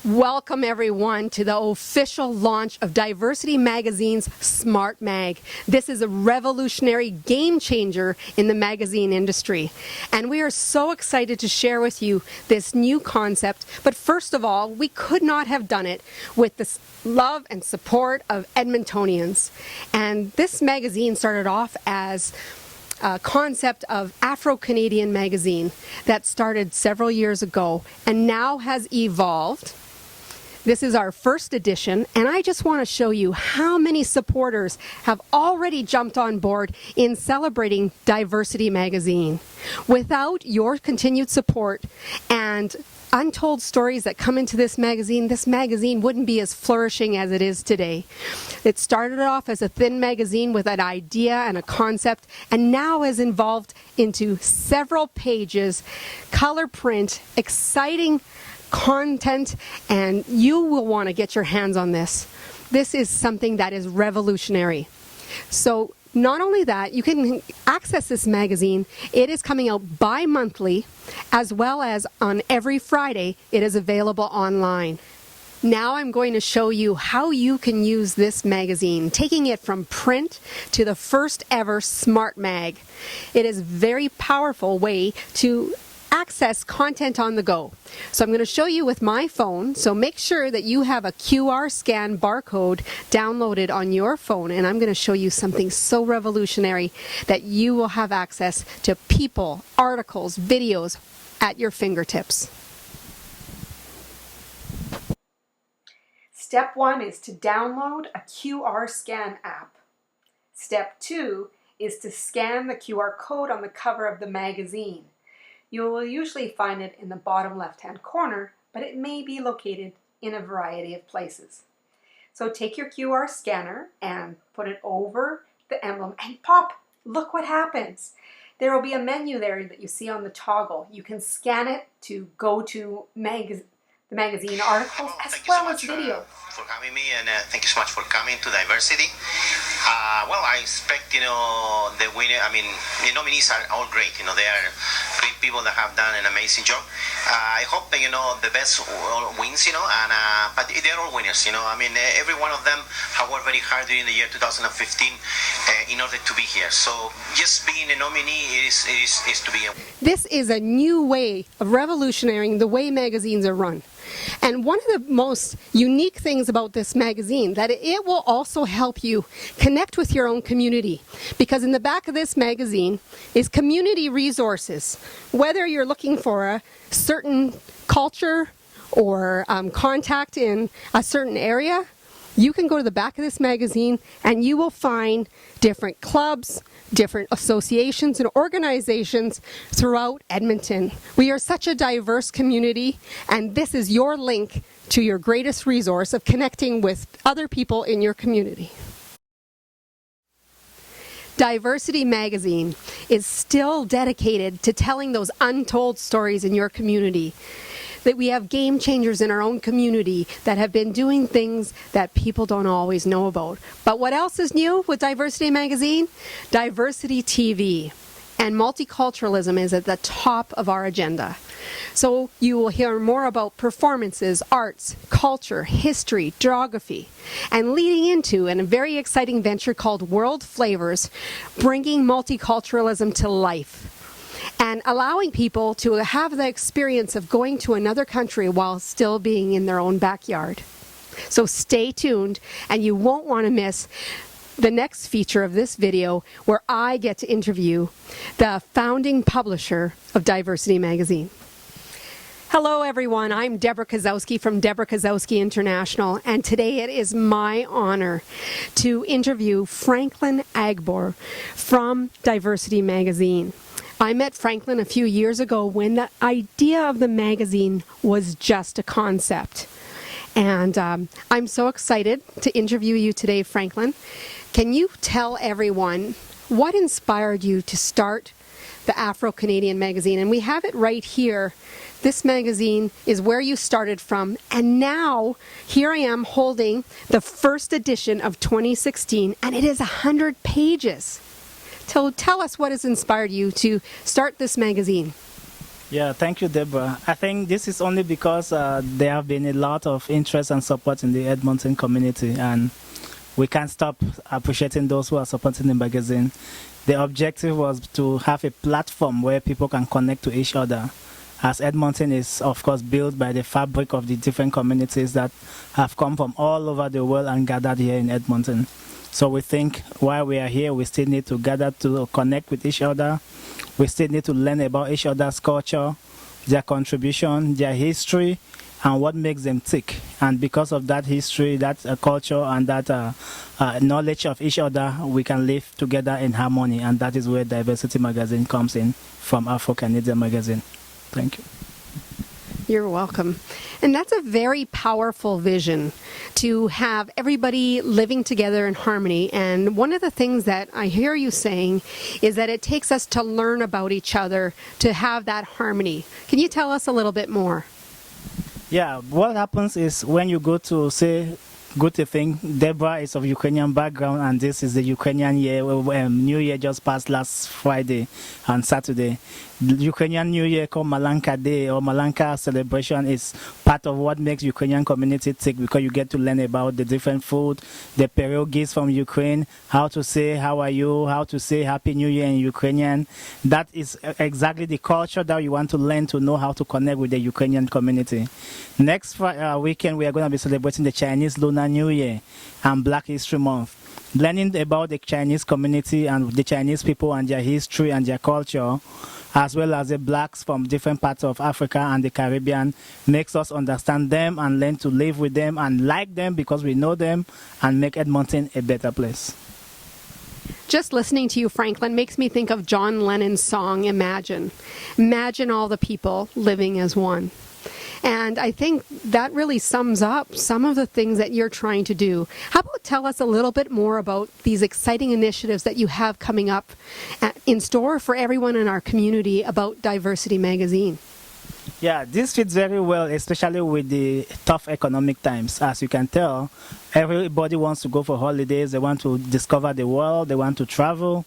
Welcome everyone to the official launch of Diversity Magazine's Smart Mag. This is a revolutionary game changer in the magazine industry. And we are so excited to share with you this new concept. But first of all, we could not have done it with the love and support of Edmontonians. And this magazine started off as a concept of Afro-Canadian magazine that started several years ago and now has evolved. This is our first edition, and I just want to show you how many supporters have already jumped on board in celebrating Diversity Magazine. Without your continued support and untold stories that come into this magazine wouldn't be as flourishing as it is today. It started off as a thin magazine with an idea and a concept, and now has evolved into several pages, color print, exciting content, and you will want to get your hands on this. This is something that is revolutionary. So not only that, you can access this magazine. It is coming out bi-monthly, as well as on every Friday it is available online. Now I'm going to show you how you can use this magazine, taking it from print to the first ever Smart Mag. It is a very powerful way to access content on the go. So I'm going to show you with my phone, so make sure that you have a QR scan barcode downloaded on your phone, and I'm going to show you something so revolutionary that you will have access to people, articles, videos at your fingertips. Step 1 is to download a QR scan app. Step 2 is to scan the QR code on the cover of the magazine. You will usually find it in the bottom left-hand corner, but it may be located in a variety of places. So take your QR scanner and put it over the emblem and pop. Look what happens. There will be a menu there that you see on the toggle. You can scan it to go to the magazine articles as well as video. For having me, and thank you so much for coming to Diversity. Well, I expect, the winner, the nominees are all great. They are great people that have done an amazing job. I hope that, the best wins, but they're all winners, every one of them have worked very hard during the year 2015 in order to be here. So just being a nominee is to be a... This is a new way of revolutionizing the way magazines are run. And one of the most unique things about this magazine, that it will also help you connect with your own community. Because in the back of this magazine is community resources. Whether you're looking for a certain culture or contact in a certain area, you can go to the back of this magazine and you will find different clubs, different associations and organizations throughout Edmonton. We are such a diverse community, and this is your link to your greatest resource of connecting with other people in your community. Diversity Magazine is still dedicated to telling those untold stories in your community. That we have game changers in our own community that have been doing things that people don't always know about. But what else is new with Diversity Magazine? Diversity TV. And multiculturalism is at the top of our agenda. So you will hear more about performances, arts, culture, history, geography, and leading into a very exciting venture called World Flavors, bringing multiculturalism to life and allowing people to have the experience of going to another country while still being in their own backyard. So stay tuned, and you won't want to miss the next feature of this video, where I get to interview the founding publisher of Diversity Magazine. Hello everyone, I'm Deborah Kozowski from Deborah Kozowski International, and today it is my honor to interview Franklin Agbor from Diversity Magazine. I met Franklin a few years ago when the idea of the magazine was just a concept. And I'm so excited to interview you today, Franklin. Can you tell everyone what inspired you to start the Afro-Canadian magazine? And we have it right here. This magazine is where you started from, and now here I am holding the first edition of 2016, and it is 100 pages. So tell us what has inspired you to start this magazine. Yeah, thank you, Deborah. I think this is only because there have been a lot of interest and support in the Edmonton community, and we can't stop appreciating those who are supporting the magazine. The objective was to have a platform where people can connect to each other, as Edmonton is, of course, built by the fabric of the different communities that have come from all over the world and gathered here in Edmonton. So we think while we are here, we still need to gather to connect with each other. We still need to learn about each other's culture, their contribution, their history, and what makes them tick. And because of that history, that culture, and that knowledge of each other, we can live together in harmony. And that is where Diversity Magazine comes in from Afro-Canadian Magazine. Thank you. You're welcome. And that's a very powerful vision, to have everybody living together in harmony. And one of the things that I hear you saying is that it takes us to learn about each other to have that harmony. Can you tell us a little bit more? Yeah, what happens is when you go to, say, good to think, Deborah is of Ukrainian background, and this is the Ukrainian year. New Year just passed last Friday and Saturday. The Ukrainian New Year called Malanka Day or Malanka celebration is part of what makes Ukrainian community tick, because you get to learn about the different food, the pierogies from Ukraine, how to say how are you, how to say Happy New Year in Ukrainian. That is exactly the culture that you want to learn to know how to connect with the Ukrainian community. Next weekend, we are going to be celebrating the Chinese Lunar New Year and Black History Month. Learning about the Chinese community and the Chinese people and their history and their culture, as well as the blacks from different parts of Africa and the Caribbean, makes us understand them and learn to live with them and like them because we know them, and make Edmonton a better place. Just listening to you, Franklin, makes me think of John Lennon's song, Imagine. Imagine all the people living as one. And I think that really sums up some of the things that you're trying to do. How about tell us a little bit more about these exciting initiatives that you have coming up in store for everyone in our community about Diversity Magazine? Yeah, this fits very well, especially with the tough economic times. As you can tell, everybody wants to go for holidays, they want to discover the world, they want to travel.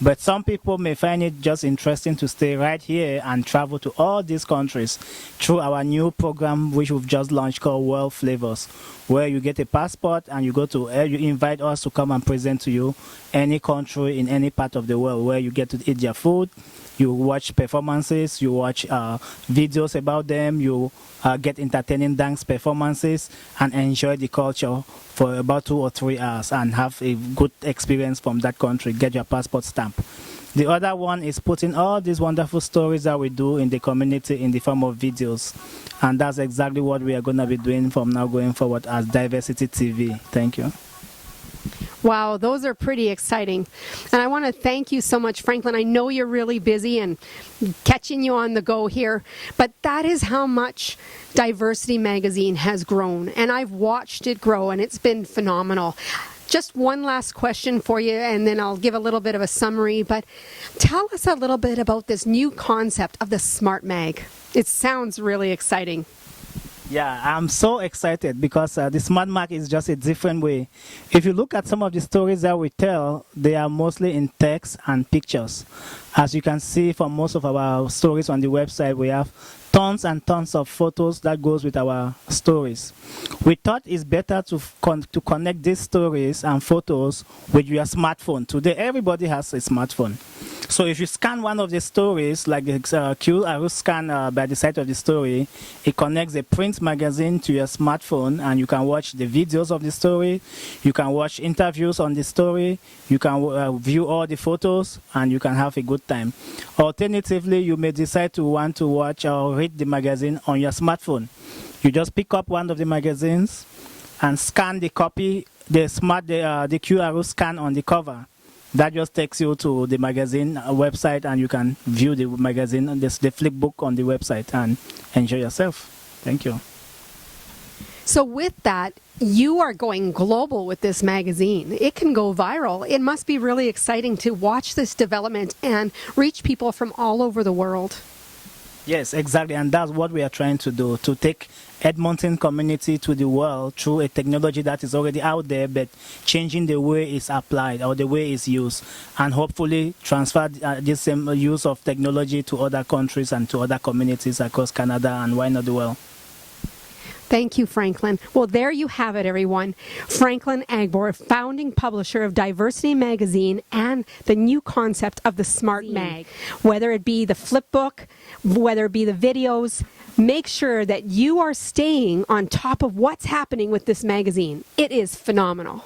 But some people may find it just interesting to stay right here and travel to all these countries through our new program, which we've just launched, called World Flavors, where you get a passport and you you invite us to come and present to you any country in any part of the world, where you get to eat their food, you watch performances, you watch videos about them, you get entertaining dance performances, and enjoy the culture for about 2 or 3 hours and have a good experience from that country. Get your passport stamp. The other one is putting all these wonderful stories that we do in the community in the form of videos. And that's exactly what we are going to be doing from now going forward as Diversity TV. Thank you. Wow, those are pretty exciting. And I want to thank you so much, Franklin. I know you're really busy and catching you on the go here, but that is how much Diversity Magazine has grown. And I've watched it grow, and it's been phenomenal. Just one last question for you, and then I'll give a little bit of a summary, but tell us a little bit about this new concept of the Smart Mag. It sounds really exciting. Yeah, I'm so excited because the Smart Mag is just a different way. If you look at some of the stories that we tell, they are mostly in text and pictures. As you can see from most of our stories on the website, we have tons and tons of photos that goes with our stories. We thought it's better to connect these stories and photos with your smartphone. Today, everybody has a smartphone. So if you scan one of the stories, like the QR scan by the side of the story, it connects a print magazine to your smartphone, and you can watch the videos of the story, you can watch interviews on the story, you can view all the photos, and you can have a good time. Alternatively, you may decide to want to watch or read the magazine on your smartphone. You just pick up one of the magazines and scan the copy, the QR scan on the cover. That just takes you to the magazine website, and you can view the magazine, the flip book on the website, and enjoy yourself. Thank you. So with that, you are going global with this magazine. It can go viral. It must be really exciting to watch this development and reach people from all over the world. Yes, exactly, and that's what we are trying to do, to take Edmonton community to the world through a technology that is already out there, but changing the way it's applied or the way it's used, and hopefully transfer this same use of technology to other countries and to other communities across Canada and why not the world. Thank you, Franklin. Well, there you have it, everyone. Franklin Agbor, founding publisher of Diversity Magazine and the new concept of the Smart Mag. Whether it be the flip book, whether it be the videos, make sure that you are staying on top of what's happening with this magazine. It is phenomenal.